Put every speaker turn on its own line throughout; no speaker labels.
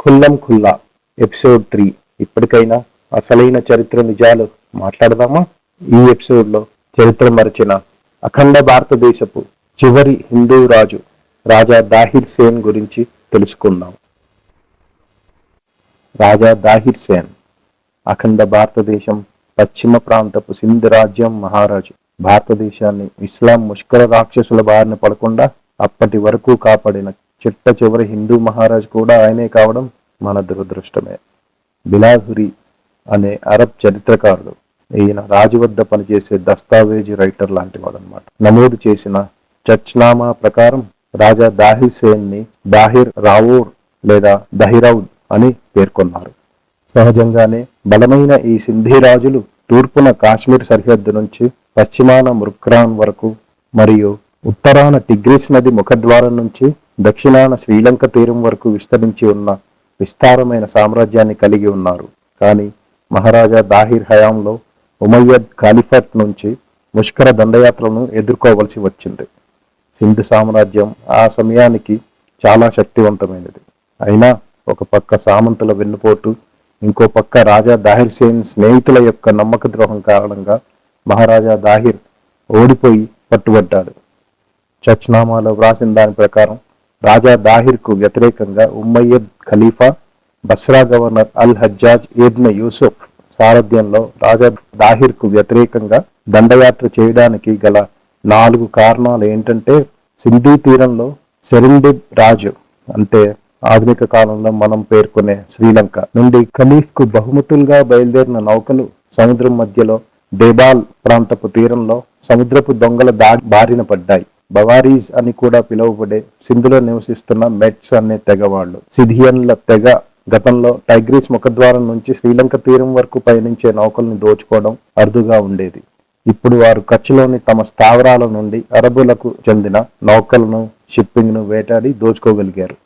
ఖుల్లం ఖుల్లా episode 3. ఇప్పటికైనా అసలైన చరిత్ర నిజాలు మాట్లాడదామా? ఈ ఎపిసోడ్లో చరిత్ర మరిచిన అఖండ భారతదేశపు చివరి హిందూ రాజు రాజా దాహిర్ సేన్ గురించి తెలుసుకుందాం. రాజా దాహిర్ సేన్ అఖండ భారతదేశం పశ్చిమ ప్రాంతపు సింధ్ రాజ్యం మహారాజు. భారతదేశాన్ని ఇస్లాం ముష్కర రాక్షసుల బారిన పడకుండా అప్పటి వరకు కాపాడిన చిట్ట చివరి హిందూ మహారాజు కూడా ఆయనే కావడం మన దురదృష్టమే. బిలాహురి అనే అరబ్ చరిత్రకారుడు, ఈయన రాజు వద్ద పనిచేసే దస్తావేజీ రైటర్ లాంటి వాడు అనమాట. నమోదు చేసిన చచ్నామా ప్రకారం రాజా దాహిర్ సేన్ ని దాహిర్ రావోర్ లేదా దహిరౌద్ అని పేర్కొన్నారు. సహజంగానే బలమైన ఈ సింధీ రాజులు తూర్పున కాశ్మీర్ సరిహద్దు నుంచి పశ్చిమాన ముర్క్రాన్ వరకు మరియు ఉత్తరాన టిగ్రిస్ నది ముఖద్వారం నుంచి దక్షిణాన శ్రీలంక తీరం వరకు విస్తరించి ఉన్న విస్తారమైన సామ్రాజ్యాన్ని కలిగి ఉన్నారు. కానీ మహారాజా దాహిర్ హయాంలో ఉమయ్యద్ ఖలీఫాట్ నుంచి ముష్కర దండయాత్రలను ఎదుర్కోవలసి వచ్చింది. సింధ్ సామ్రాజ్యం ఆ సమయానికి చాలా శక్తివంతమైనది. అయినా ఒక పక్క సామంతుల వెన్నుపోటు, ఇంకో పక్క రాజా దాహిర్ సేన్ స్నేహితుల యొక్క నమ్మక ద్రోహం కారణంగా మహారాజా దాహిర్ ఓడిపోయి పట్టుబడ్డాడు. చచ్నామాలో వ్రాసిన దాని ప్రకారం రాజా దాహిర్ కు వ్యతిరేకంగా ఉమ్మయ్యద్ ఖలీఫా బస్రా గవర్నర్ అల్ హజ్జాజ్ ఇబ్న్ యూసుఫ్ సారథ్యంలో రాజా దాహిర్ కు వ్యతిరేకంగా దండయాత్ర చేయడానికి గల 4 కారణాలు ఏంటంటే, సింధీ తీరంలో సెరిండిబ్ రాజు అంటే ఆధునిక కాలంలో మనం పేర్కొనే శ్రీలంక నుండి ఖలీఫ్ కు బహుమతులుగా బయలుదేరిన నౌకలు సముద్రం మధ్యలో డేబాల్ ప్రాంతపు తీరంలో సముద్రపు దొంగల బారిన పడ్డాయి. బవారీస్ అని కూడా పిలువబడే సింధులో నివసిస్తున్న మెట్స్ అనే తెగవాళ్లు, సిథియన్ల తెగ గతంలో టైగ్రిస్ ముఖద్వారం నుంచి శ్రీలంక తీరం వరకు పయనించే నౌకల్ని దోచుకోవడం అరుదుగా ఉండేది. ఇప్పుడు వారు కచ్లోని తమ స్థావరాల నుండి అరబులకు చెందిన నౌకలను, షిప్పింగ్ ను వేటాడి దోచుకోగలిగారు.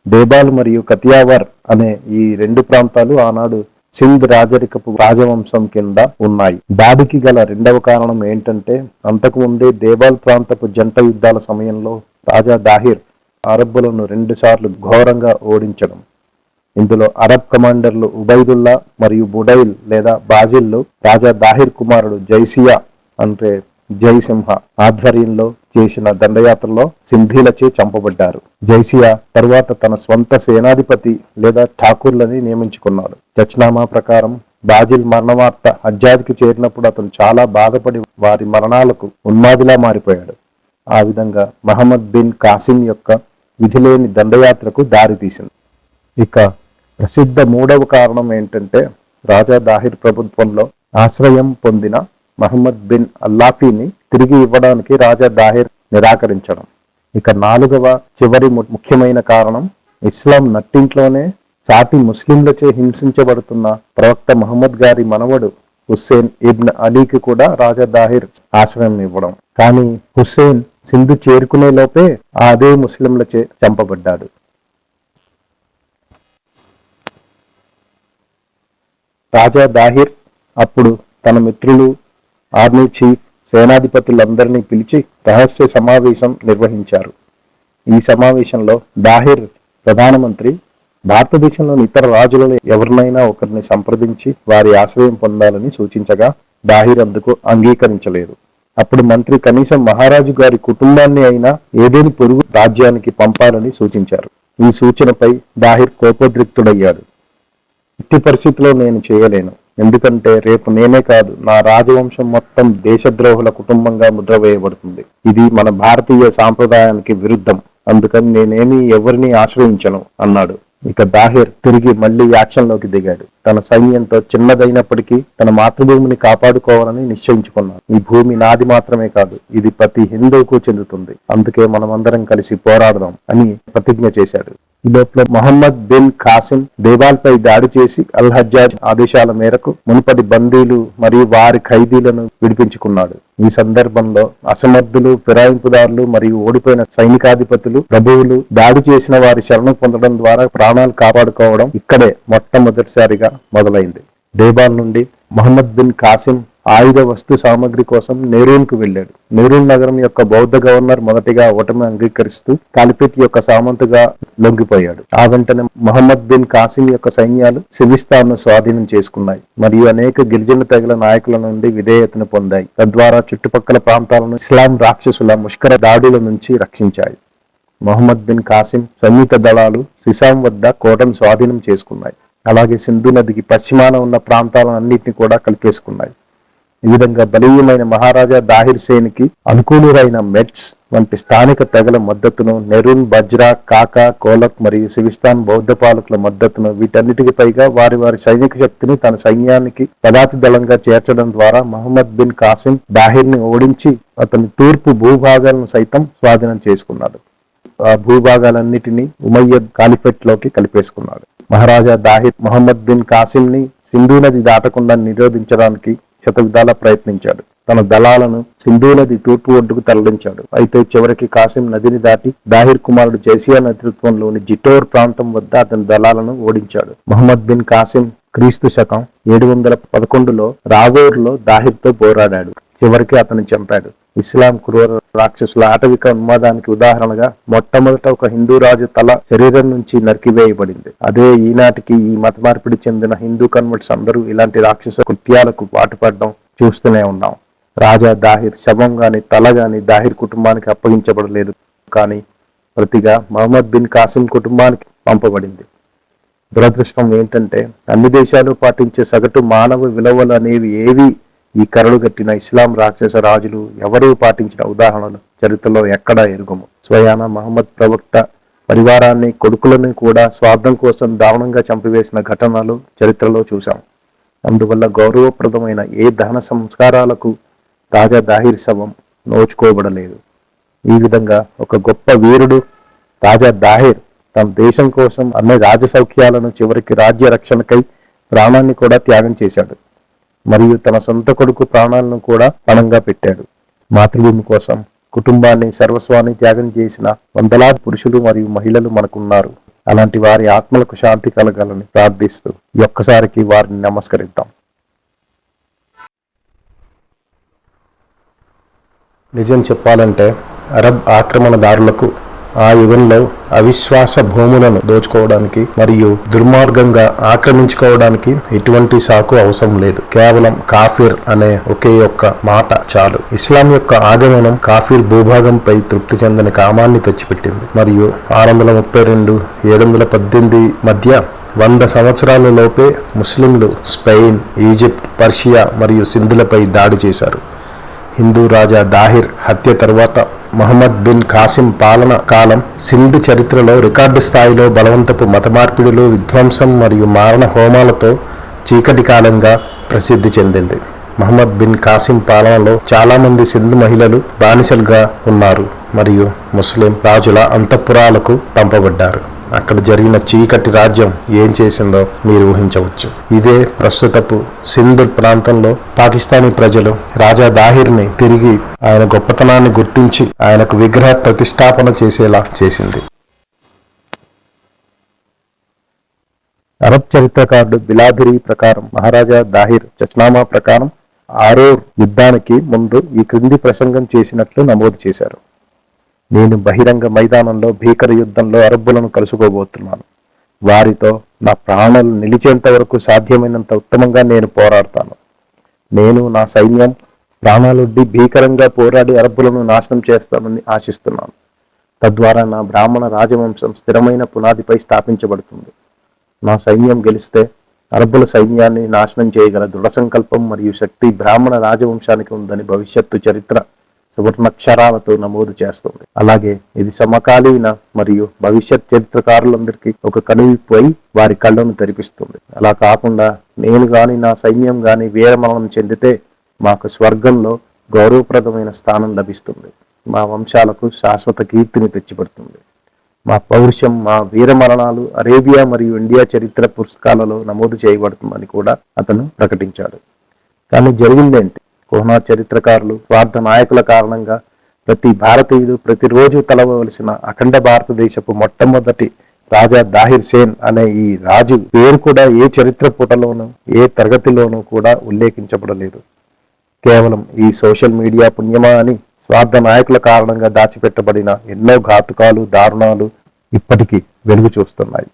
డేబాల్ మరియు కతియావర్ అనే ఈ 2 ప్రాంతాలు ఆనాడు సింధ్ రాజరికపు రాజవంశం కింద ఉన్నాయి. దాడికి గల 2వ కారణం ఏంటంటే, అంతకు ముందే దేబాల్ ప్రాంతపు జంట యుద్ధాల సమయంలో రాజా దాహిర్ అరబ్బులను 2 సార్లు ఘోరంగా ఓడించడం. ఇందులో అరబ్ కమాండర్లు ఉబైదుల్లా మరియు బుడైల్ లేదా బాజిల్లు రాజా దాహిర్ కుమారుడు జైసియా అంటే జైసింహ ఆధ్వర్యంలో చేసిన దండయాత్రలో సింధీలచే చంపబడ్డారు. జైసియా తరువాత తన స్వంత సేనాధిపతి లేదా ఠాకూర్లని నియమించుకున్నాడు. చచ్నామా ప్రకారం బాజిల్ మరణవార్త హజ్జాజ్కి చేరినప్పుడు అతను చాలా బాధపడి వారి మరణాలకు ఉన్మాదిలా మారిపోయాడు. ఆ విధంగా మహమ్మద్ బిన్ కాసిం యొక్క విధిలేని దండయాత్రకు దారితీసింది. ఇక ప్రసిద్ధ 3వ కారణం ఏంటంటే, రాజా దాహిర్ ప్రభుత్వంలో ఆశ్రయం పొందిన మహమ్మద్ బిన్ అల్లాఫీని తిరిగి ఇవ్వడానికి రాజా దాహిర్ నిరాకరించడం. ఇక 4వ చివరి ముఖ్యమైన కారణం, ఇస్లాం నట్టింట్లోనే సాటి ముస్లింలచే హింసించబడుతున్న ప్రవక్త మహమ్మద్ గారి మనవడు హుస్సేన్ ఇబ్న్ అలీకి కూడా రాజా దాహిర్ ఆశ్రయం ఇవ్వడం. కానీ హుస్సేన్ సింధు చేరుకునే లోపే అదే ముస్లింలచే చంపబడ్డాడు. రాజా దాహిర్ అప్పుడు తన మిత్రులు, ఆర్మీ చీఫ్, సేనాధిపతులందరినీ పిలిచి రహస్య సమావేశం నిర్వహించారు. ఈ సమావేశంలో దాహిర్ ప్రధానమంత్రి భారతదేశంలోని ఇతర రాజులలో ఎవరినైనా ఒకరిని సంప్రదించి వారి ఆశ్రయం పొందాలని సూచించగా దాహిర్ అందుకు అంగీకరించలేదు. అప్పుడు మంత్రి కనీసం మహారాజు గారి కుటుంబాన్ని అయినా ఏదేని పొరుగు రాజ్యానికి పంపాలని సూచించారు. ఈ సూచనపై దాహిర్ కోపోద్రిక్తుడయ్యాడు. ఎట్టి పరిస్థితిలో నేను చేయలేను, ఎందుకంటే రేపు నేనే కాదు, నా రాజవంశం మొత్తం దేశద్రోహుల కుటుంబంగా ముద్ర వేయబడుతుంది. ఇది మన భారతీయ సాంప్రదాయానికి విరుద్ధం. అందుకని నేనేమీ ఎవరిని ఆశ్రయించను అన్నాడు. ఇక దాహిర్ తిరిగి మళ్లీ యాక్షన్లోకి దిగాడు. తన సైన్యంతో చిన్నదైనప్పటికీ తన మాతృభూమిని కాపాడుకోవాలని నిశ్చయించుకున్నాడు. ఈ భూమి నాది మాత్రమే కాదు, ఇది ప్రతి హిందూకు చెందుతుంది. అందుకే మనమందరం కలిసి పోరాడదాం అని ప్రతిజ్ఞ చేశాడు. ఈ లోపల మహమ్మద్ బిన్ కాసిం దేవాల్ పై దాడి చేసి అల్ హజ్జాజ్ ఆదేశాల మేరకు మునుపటి బందీలు మరియు వారి ఖైదీలను విడిపించుకున్నాడు. ఈ సందర్భంలో అసమర్థులు, ఫిరాయింపుదారులు మరియు ఓడిపోయిన సైనికాధిపతులు, ప్రభువులు దాడి చేసిన వారి శరణు పొందడం ద్వారా ప్రాణాలు కాపాడుకోవడం ఇక్కడే మొట్టమొదటిసారిగా మొదలైంది. దేబాల్ నుండి మహమ్మద్ బిన్ కాసిం ఆయుధ వస్తు సామగ్రి కోసం నెరూన్కు వెళ్ళాడు. నెరూన్ నగరం యొక్క బౌద్ధ గవర్నర్ మొదటిగా ఓటమి అంగీకరిస్తూ కాలిఫేట్ యొక్క సామంతుగా లొంగిపోయాడు. ఆ వెంటనే మహమ్మద్ బిన్ కాసిం యొక్క సైన్యాలు సివిస్తాన్ను స్వాధీనం చేసుకున్నాయి మరియు అనేక గిరిజన తెగల నాయకుల నుండి విధేయతను పొందాయి. తద్వారా చుట్టుపక్కల ప్రాంతాలను ఇస్లాం రాక్షసుల ముష్కర దాడుల నుంచి రక్షించాయి. మహమ్మద్ బిన్ కాసిం సంయుక్త దళాలు సిసాం వద్ద కోటను స్వాధీనం చేసుకున్నాయి. అలాగే సింధు నదికి పశ్చిమాన ఉన్న ప్రాంతాలన్నింటినీ కూడా కలిపేసుకున్నాయి. ఈ విధంగా బలీయమైన మహారాజా దాహిర్ సేన్కి అనుకూలురైన మెట్స్ వంటి స్థానిక తెగల మద్దతును, నెరూన్, బజ్రా, కాకా, కోలక్ మరియు సివిస్తాన్ బౌద్ధ పాలకుల మద్దతును, వీటన్నిటికి పైగా వారి వారి సైనిక శక్తిని తన సైన్యానికి పదాతి దళంగా చేర్చడం ద్వారా మహమ్మద్ బిన్ కాసిం దాహిర్ని ఓడించి అతని తూర్పు భూభాగాలను సైతం స్వాధీనం చేసుకున్నాడు. ఆ భూభాగాలన్నిటినీ ఉమయ్యద్ కాలిఫెట్ లోకి కలిపేసుకున్నాడు. మహారాజా దాహిర్ మహమ్మద్ బిన్ కాసిం ని సింధు నది దాటకుండా నిరోధించడానికి శతవిధాలా ప్రయత్నించాడు. తన దళాలను సింధు నది తూర్పు ఒడ్డుకు తరలించాడు. అయితే చివరికి కాసిం నదిని దాటి దాహిర్ కుమారుడు జైసియా నేతృత్వంలోని జిటోర్ ప్రాంతం వద్ద అతని దళాలను ఓడించాడు. మహమ్మద్ బిన్ కాసిం క్రీస్తు శకం 711లో రావోర్లో దాహిర్తో పోరాడాడు. చివరికి అతన్ని చంపాడు. ఇస్లాం క్రూర రాక్షసుల ఆటవిక ఉన్మాదానికి ఉదాహరణగా మొట్టమొదట ఒక హిందూ రాజు తల శరీరం నుంచి నరికివేయబడింది. అదే ఈనాటికి ఈ మత మార్పిడి చెందిన హిందూ కన్వర్ట్స్ అందరూ ఇలాంటి రాక్షస కృత్యాలకు పాటుపడడం చూస్తూనే ఉన్నాం. రాజా దాహిర్ శవం గాని తల గాని దాహిర్ కుటుంబానికి అప్పగించబడలేదు, కానీ ప్రతిగా మహమ్మద్ బిన్ కాసిం కుటుంబానికి పంపబడింది. దురదృష్టం ఏంటంటే అన్ని దేశాలు పాటించే సగటు మానవ విలువలు అనేవి ఏవి ఈ కరడు కట్టిన ఇస్లాం రాక్షస రాజులు ఎవరూ పాటించిన ఉదాహరణలు చరిత్రలో ఎక్కడా ఎరుగము. స్వయాన మహమ్మద్ ప్రవక్త పరివారాన్ని, కొడుకులను కూడా స్వార్థం కోసం దారుణంగా చంపివేసిన ఘటనలు చరిత్రలో చూశాం. అందువల్ల గౌరవప్రదమైన ఏ దహన సంస్కారాలకు రాజా దాహిర్ శవం నోచుకోబడలేదు. ఈ విధంగా ఒక గొప్ప వీరుడు రాజా దాహిర్ తన దేశం కోసం అన్ని రాజసౌఖ్యాలను, చివరికి రాజ్య రక్షణకై ప్రాణాన్ని కూడా త్యాగం చేశాడు. మరియు తన సొంత కొడుకు ప్రాణాలను కూడా పణంగా పెట్టాడు. మాతృభూమి కోసం కుటుంబాన్ని, సర్వస్వాన్ని త్యాగం చేసిన వందలాది పురుషులు మరియు మహిళలు మనకున్నారు. అలాంటి వారి ఆత్మలకు శాంతి కలగాలని ప్రార్థిస్తూ ఒక్కసారికి వారిని నమస్కరిద్దాం. నిజం చెప్పాలంటే అరబ్ ఆక్రమణదారులకు ఆ యుగంలో అవిశ్వాస భూములను దోచుకోవడానికి మరియు దుర్మార్గంగా ఆక్రమించుకోవడానికి ఎటువంటి సాకు అవసరం లేదు. కేవలం కాఫిర్ అనే ఒకే ఒక్క మాట చాలు. ఇస్లాం యొక్క ఆగమనం కాఫిర్ భూభాగంపై తృప్తి చెందని కామాన్ని తెచ్చిపెట్టింది మరియు 632 718 మధ్య 100 సంవత్సరాల లోపే ముస్లింలు స్పెయిన్, ఈజిప్ట్, పర్షియా మరియు సింధులపై దాడి చేశారు. హిందూ రాజా దాహిర్ హత్య తరువాత మహమ్మద్ బిన్ కాసిం పాలన కాలం సింధు చరిత్రలో రికార్డు స్థాయిలో బలవంతపు మత మార్పిడులు, విధ్వంసం మరియు మారణ హోమాలతో చీకటి కాలంగా ప్రసిద్ధి చెందింది. మహమ్మద్ బిన్ కాసిం పాలనలో చాలా మంది సింధు మహిళలు బానిసలుగా ఉన్నారు మరియు ముస్లిం రాజుల అంతఃపురాలకు పంపబడ్డారు. అక్కడ జరిగిన చీకటి రాజ్యం ఏం చేసిందో మీరు ఊహించవచ్చు. ఇదే ప్రస్తుతపు సింధు ప్రాంతంలో పాకిస్తానీ ప్రజలు రాజా దాహిర్ని తిరిగి ఆయన గొప్పతనాన్ని గుర్తించి ఆయనకు విగ్రహ ప్రతిష్టాపన చేసేలా చేసింది. అరబ్ చరిత్రకారుడు బిలాదురి ప్రకారం మహారాజా దాహిర్ చచ్నామా ప్రకారం ఆరోర్ యుద్ధానికి ముందు ఈ క్రింది ప్రసంగం చేసినట్లు నమోదు చేశారు. నేను బహిరంగ మైదానంలో భీకర యుద్ధంలో అరబ్బులను కలుసుకోబోతున్నాను. వారితో నా ప్రాణాలు నిలిచేంత వరకు సాధ్యమైనంత ఉత్తమంగా నేను పోరాడతాను. నేను నా సైన్యం ప్రాణాలొడ్డి భీకరంగా పోరాడి అరబ్బులను నాశనం చేస్తానని ఆశిస్తున్నాను. తద్వారా నా బ్రాహ్మణ రాజవంశం స్థిరమైన పునాదిపై స్థాపించబడుతుంది. నా సైన్యం గెలిస్తే అరబ్బుల సైన్యాన్ని నాశనం చేయగల దృఢ సంకల్పం మరియు శక్తి బ్రాహ్మణ రాజవంశానికి ఉందని భవిష్యత్తు చరిత్ర సువర్ణాక్షరాలతో నమోదు చేస్తుంది. అలాగే ఇది సమకాలీన మరియు భవిష్యత్ చరిత్రకారులందరికీ ఒక కనువిప్పు అయి వారి కళ్ళను తెరిపిస్తుంది. అలా కాకుండా నేను గాని నా సైన్యం గాని వీరమరణం చెందితే మాకు స్వర్గంలో గౌరవప్రదమైన స్థానం లభిస్తుంది. మా వంశాలకు శాశ్వత కీర్తిని తెచ్చిపెడుతుంది. మా పౌరుషం, మా వీరమరణాలు అరేబియా మరియు ఇండియా చరిత్ర పుస్తకాలలో నమోదు చేయబడుతుందని కూడా అతను ప్రకటించాడు. కానీ జరిగిందేంటి? కోహ్నా చరిత్రకారులు స్వార్థ నాయకుల కారణంగా ప్రతి భారతీయుడు ప్రతిరోజు తలవలసిన అఖండ భారతదేశపు మొట్టమొదటి రాజా దాహిర్ సేన్ అనే ఈ రాజు పేరు కూడా ఏ చరిత్ర పుటలోనూ ఏ తరగతిలోనూ కూడా ఉల్లేఖించబడలేదు. కేవలం ఈ సోషల్ మీడియా పుణ్యమా అని స్వార్థ నాయకుల కారణంగా దాచిపెట్టబడిన ఎన్నో ఘాతుకాలు, దారుణాలు ఇప్పటికీ వెలుగు చూస్తున్నాయి.